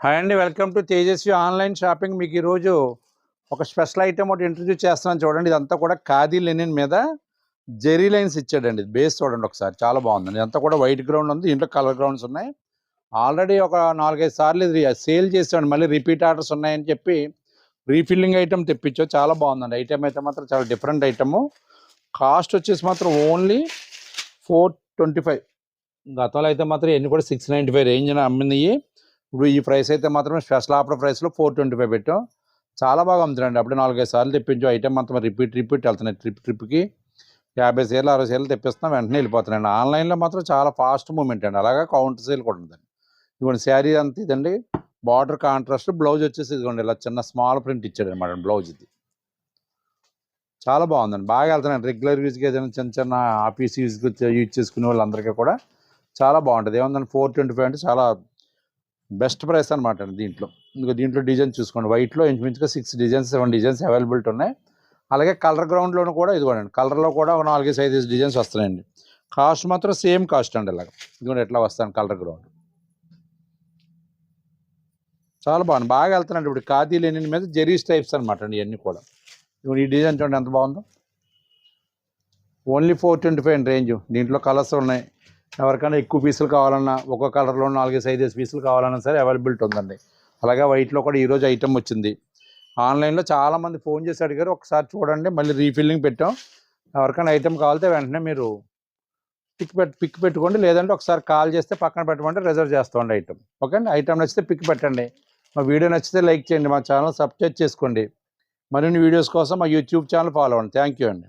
Hi అండి, welcome to Tejaswi online shopping. మీకు ఈరోజు ఒక స్పెషల్ ఐటమ్ ఒకటి ఇంట్రడ్యూస్ చేస్తున్నాను చూడండి. ఇదంతా కూడా ఖాదీ లెనిన్ మీద జెరీ లైన్స్ ఇచ్చాడండి. బేస్ చూడండి ఒకసారి, చాలా బాగుందండి. ఇదంతా కూడా వైట్ గ్రౌండ్ ఉంది, ఇంట్లో కలర్ గ్రౌండ్స్ ఉన్నాయి. ఆల్రెడీ ఒక 4-5 సార్లు ఇది సేల్ చేసాడు, మళ్ళీ రిపీట్ ఆర్డర్స్ ఉన్నాయని చెప్పి రీఫిల్లింగ్ ఐటమ్ తెప్పించావు. చాలా బాగుందండి. ఐటమ్ అయితే మాత్రం చాలా డిఫరెంట్ ఐటము. కాస్ట్ వచ్చేసి మాత్రం ఓన్లీ 425. గతంలో అయితే మాత్రం ఎన్ని కూడా 695 రేంజ్ని అమ్మినాయి. ఇప్పుడు ఈ ప్రైస్ అయితే మాత్రం స్పెషల్ ఆఫర్ ప్రైస్లో 425 పెట్టాం. చాలా బాగా అమ్ముతున్నాండి. అప్పుడే 4-5 సార్లు తెప్పించాం. ఐటమ్ మొత్తం రిపీట్ వెళ్తున్నాయి. ట్రిప్కి 50 సేర్లు 60 సేర్లు తెప్పిస్తున్నాం, వెంటనే వెళ్ళిపోతున్నాయండి. ఆన్లైన్లో మాత్రం చాలా ఫాస్ట్ మూమెంట్ అండి. అలాగే కౌంటర్ సేల్ కూడా ఉందండి. ఇదిగోండి శారీ అంతా ఇదండి, బార్డర్ కాంట్రాస్ట్. బ్లౌజ్ వచ్చేసి ఇదిగోండి ఇలా చిన్న స్మాల్ ప్రింట్ ఇచ్చాడు అనమాట బ్లౌజ్. ఇది చాలా బాగుందండి. బాగా వెళ్తున్నాను. రెగ్యులర్ యూజ్కి ఏదైనా చిన్న చిన్న ఆఫీస్ యూజ్ చేసుకునే వాళ్ళందరికీ కూడా చాలా బాగుంటుంది. ఏముందండి 425 అంటే చాలా బెస్ట్ ప్రైస్ అనమాట అండి. దీంట్లో డిజైన్ చూసుకోండి. వైట్లో ఇంచుమించుగా 6 డిజైన్స్ 7 డిజైన్స్ అవైలబిలిటీ ఉన్నాయి. అలాగే కలర్ గ్రౌండ్లోనూ కూడా ఇదిగోండి, కలర్లో కూడా ఒక 4-5 డిజైన్స్ వస్తున్నాయండి. కాస్ట్ మాత్రం సేమ్ కాస్ట్ అండి. ఇలాగ ఇదిగోండి ఎట్లా వస్తాను కలర్ గ్రౌండ్. చాలా బాగుంది. బాగా వెళ్తున్నాండి. ఇప్పుడు ఖాదీ లెనిన్ మీద జెరీ స్టైప్స్ అనమాట అండి ఇవన్నీ కూడా. ఇప్పుడు ఈ డిజైన్ చూడండి ఎంత బాగుందో. Only 425 range. దీంట్లో కలర్స్ ఉన్నాయి. ఎవరికైనా ఎక్కువ పీసులు కావాలన్నా, ఒక్కో కలర్లో 4-5 పీసులు కావాలన్నా సరే అవైలబిలిటీ ఉందండి. అలాగే వైట్లో కూడా ఈరోజు ఐటమ్ వచ్చింది. ఆన్లైన్లో చాలామంది ఫోన్ చేసి అడిగారు, ఒకసారి చూడండి. మళ్ళీ రీఫిల్లింగ్ పెట్టాం. ఎవరికైనా ఐటమ్ కావాలితే వెంటనే మీరు పిక్ పెట్టుకోండి, లేదంటే ఒకసారి కాల్ చేస్తే పక్కన పెట్టమంటే రిజర్వ్ చేస్తామండి ఐటమ్. ఓకే అండి. ఐటమ్ నచ్చితే పిక్ పెట్టండి. మా వీడియో నచ్చితే లైక్ చేయండి. మా ఛానల్ సబ్స్క్రైబ్ చేసుకోండి. మరిన్ని వీడియోస్ కోసం మా యూట్యూబ్ ఛానల్ ఫాలో అవ్వండి. థ్యాంక్ యూ అండి.